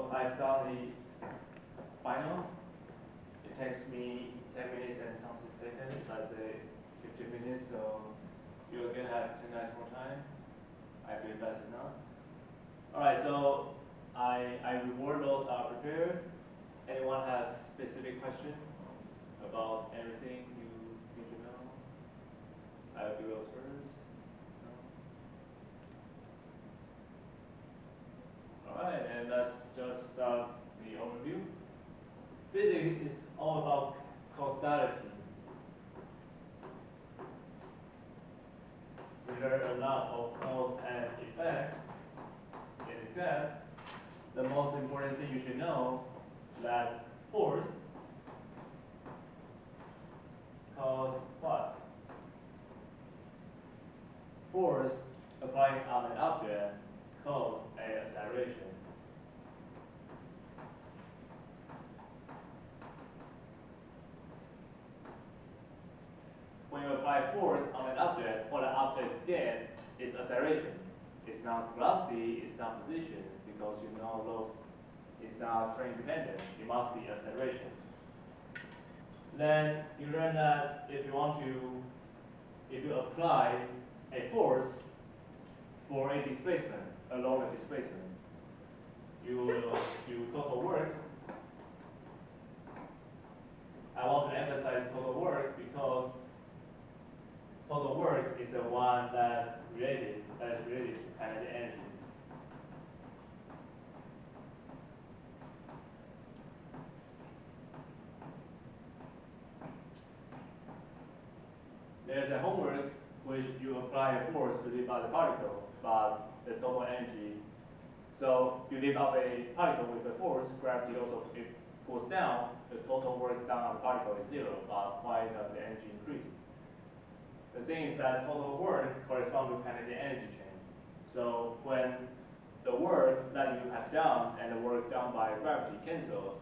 so I've done the final. It takes me 10 minutes and something seconds, let's say 15 minutes, so you again have 10 times more time. I believe that's enough. Alright, so I reward those are prepared. Anyone have specific question about everything you need to know? I'll do those first. No? Alright, and let's just start the overview. Physics is all about causality. We learn a lot of cause and effect in this class. The most important thing you should know that force cause what? Force applying on an object cause an acceleration. When you apply force on an object, what the object gets is acceleration. It's not velocity, it's not position, because you know those it's not frame dependent. It must be acceleration. Then you learn that if you apply a force for a displacement, along a displacement, you will do total work. I want to emphasize total work because total work is the one that is related to kinetic energy. There's a homework which you apply a force to lift up the particle, but the total energy. So you lift up a particle with a force, gravity also if pulls down, the total work done on the particle is zero, but why does the energy increase? The thing is that total work corresponds to kinetic energy change. So when the work that you have done and the work done by gravity cancels,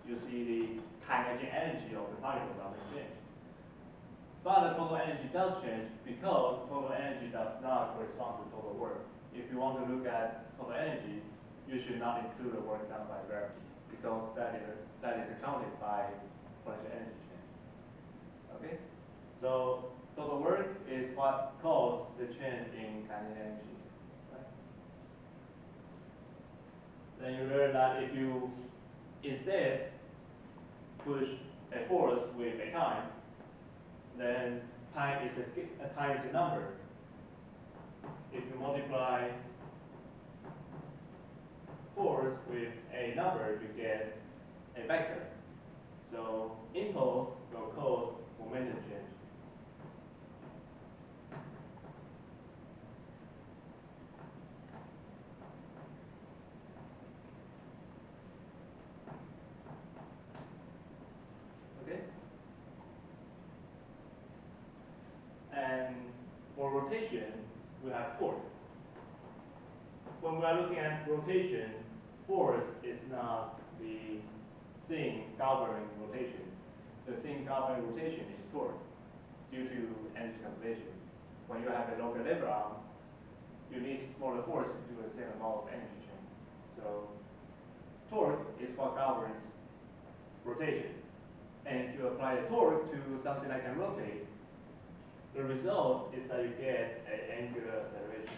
you see the kinetic energy of the particle doesn't change. But the total energy does change because total energy does not correspond to total work. If you want to look at total energy, you should not include the work done by gravity because that is accounted by potential energy change. Okay? So total work is what causes the change in kinetic energy. Right? Then you learn that if you instead push a force with a time, then time is a number. If you multiply force with a number, you get a vector. So impulse will cause momentum change. Okay? And for rotation, we have torque. When we are looking at rotation, force is not the thing governing rotation. The thing governing rotation is torque due to energy conservation. When you have a longer lever arm, you need smaller force to do the same amount of energy change. So torque is what governs rotation. And if you apply a torque to something that can rotate, the result is that you get an angular acceleration.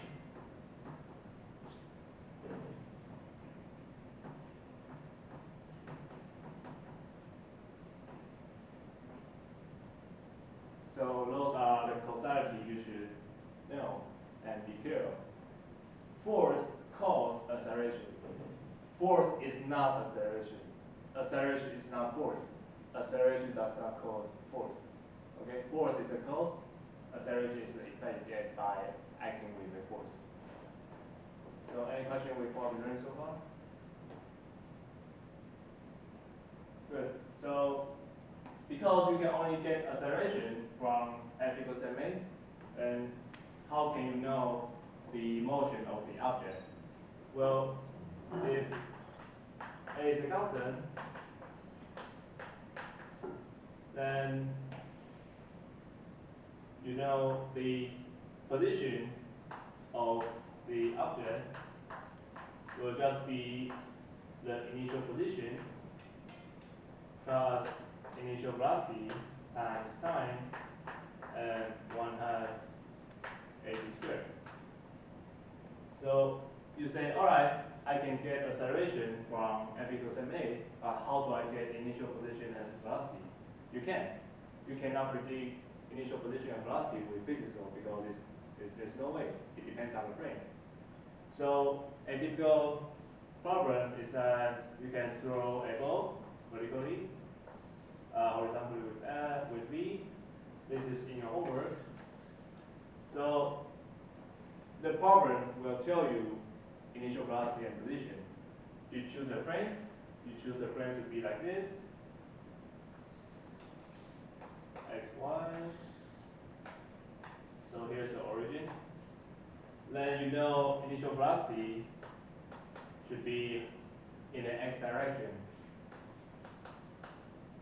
So those are the causality you should know and be clear of. Force causes acceleration. Force is not acceleration. Acceleration is not force. Acceleration does not cause force. Okay, force is a cause. Acceleration is the effect you get by acting with a force. So any question with what we learned so far? Good. So because you can only get acceleration from F equals ma, then how can you know the motion of the object? Well, if A is a constant, then you know the position of the object will just be the initial position plus initial velocity times time and 1/2 at squared. So you say, all right, I can get acceleration from f equals ma, but how do I get initial position and velocity? You can. You cannot predict initial position and velocity with physics because there's no way. It depends on the frame. So a typical problem is that you can throw a ball vertically, horizontally with V. This is in your homework. So the problem will tell you initial velocity and position. You choose a frame. You choose the frame to be like this. X, Y. So here's the origin. Then you know initial velocity should be in the x direction.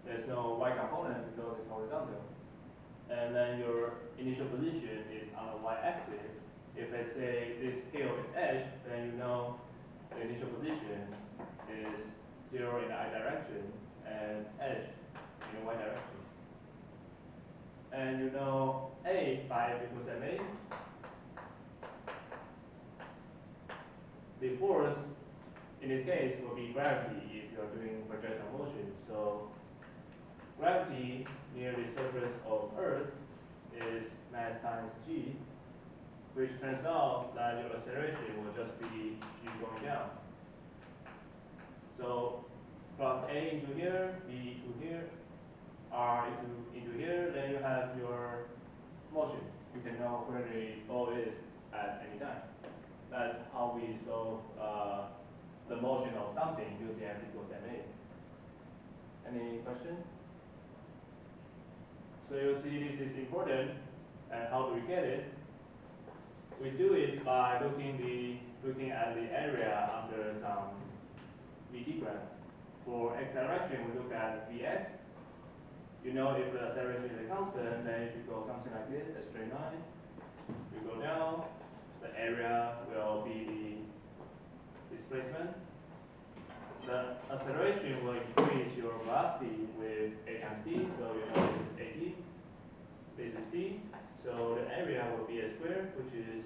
There's no y component because it's horizontal. And then your initial position is on the y-axis. If I say this hill is h, then you know the initial position is 0 in the I direction and h in the y direction. And you know A by F equals ma. The force in this case will be gravity if you are doing projectile motion. So gravity near the surface of Earth is mass times g, which turns out that your acceleration will just be g going down. So from A into here, B to here, R into here, then you have your motion. You can know where the ball is at any time. That's how we solve the motion of something using F equals ma. Any question? So you'll see this is important. And how do we get it? We do it by looking at the area under some VT graph. For x direction, we look at Vx. You know if the acceleration is a constant, then it should go something like this, a straight line. You go down, the area will be the displacement. The acceleration will increase your velocity with a times t, so you know this is at, this is t. So the area will be a square, which is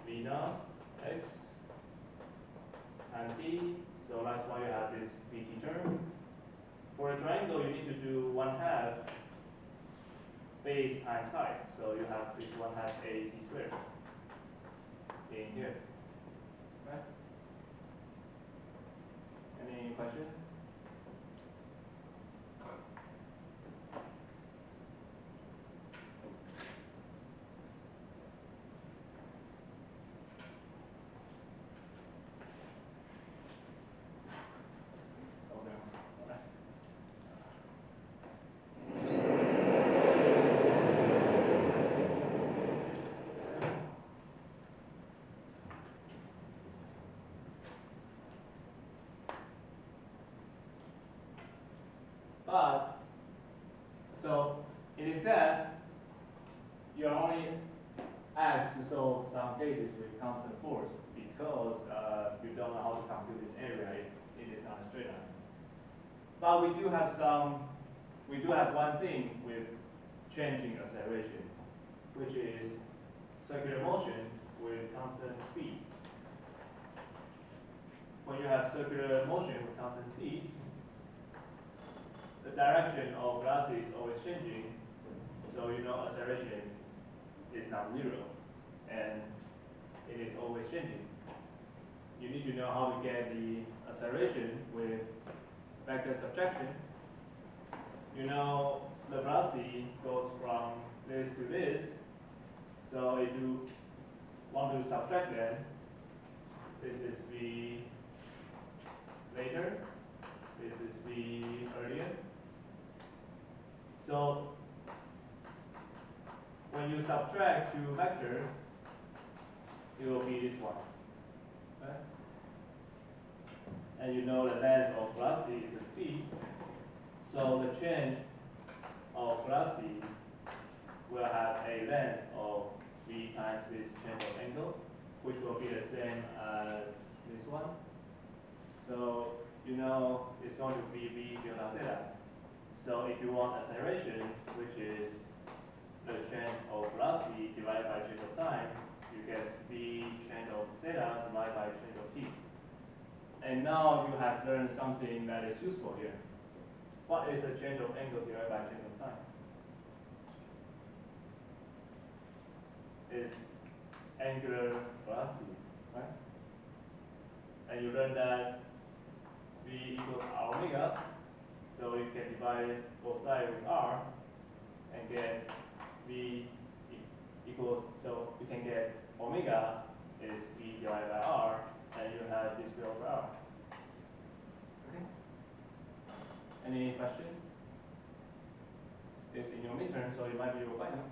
v naught x times t. So that's why you have this vt term. For a triangle, you need to do 1/2 base times height. So you have this 1/2 at squared in here. Right? Any question? But, so in this class, you are only asked to solve some cases with constant force because you don't know how to compute this area if it is not a straight line. But we do have one thing with changing acceleration, which is circular motion with constant speed. When you have circular motion with constant speed, the direction of velocity is always changing, so you know acceleration is not 0, and it is always changing. You need to know how to get the acceleration with vector subtraction. You know the velocity goes from this to this, so if you want to subtract them, this is v later, this is v earlier. So when you subtract two vectors, it will be this one. Okay? And you know the length of velocity is the speed. So the change of velocity will have a length of v times this change of angle, which will be the same as this one. So you know it's going to be v delta theta. So if you want acceleration, which is the change of velocity divided by change of time, you get v change of theta divided by change of t. And now you have learned something that is useful here. What is the change of angle divided by change of time? It's angular velocity, right? And you learned that v equals r omega, so you can divide both sides with r and get v equals, so you can get omega is v divided by r, and you have this square over r. Okay? Any question? It's in your midterm, so it might be your final.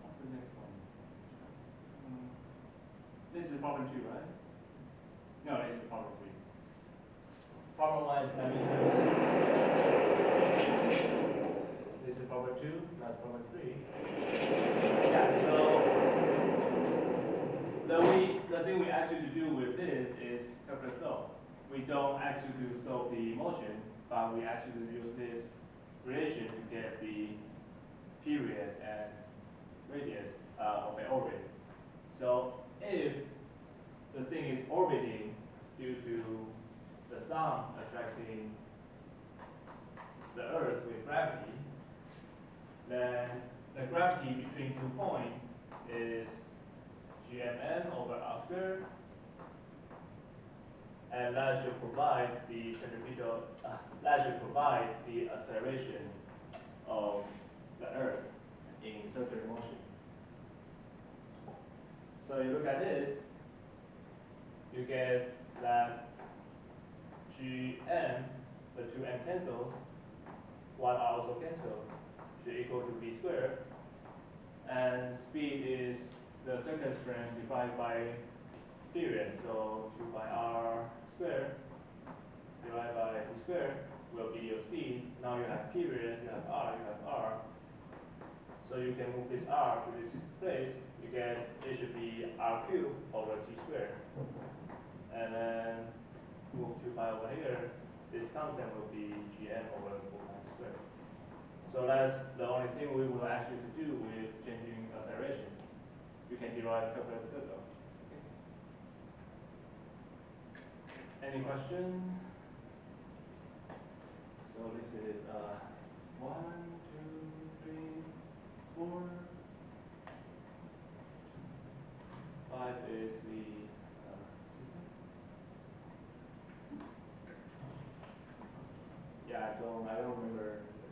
What's the next one? This is problem 2, right? No, this is problem 3. Problem 1 is dimension. This is problem 2, that's problem 3. Yeah, so the thing we ask you to do with this is Kepler's law. We don't ask you to solve the motion, but we ask you to use this relation to get the period and radius of an orbit. So if the thing is orbiting due to the sun attracting the Earth with gravity, then the gravity between 2 points is gmn over r squared, and that should provide the centripetal, that should provide the acceleration of the Earth in circular motion. So you look at this, you get that gm, the 2m cancels, 1r also cancel, should equal to v squared, and speed is the circumference divided by period, so 2 pi r squared divided by t squared will be your speed. Now you have period, you have r, so you can move this r to this place, you get, it should be r cubed over t squared, and then move 2 pi over here, this constant will be gm over 4 pi squared. So that's the only thing we will ask you to do with changing acceleration. You can derive Kepler's law. Okay. Any question? So this is 1, 2, 3, 4. 5 is the system. Yeah, I don't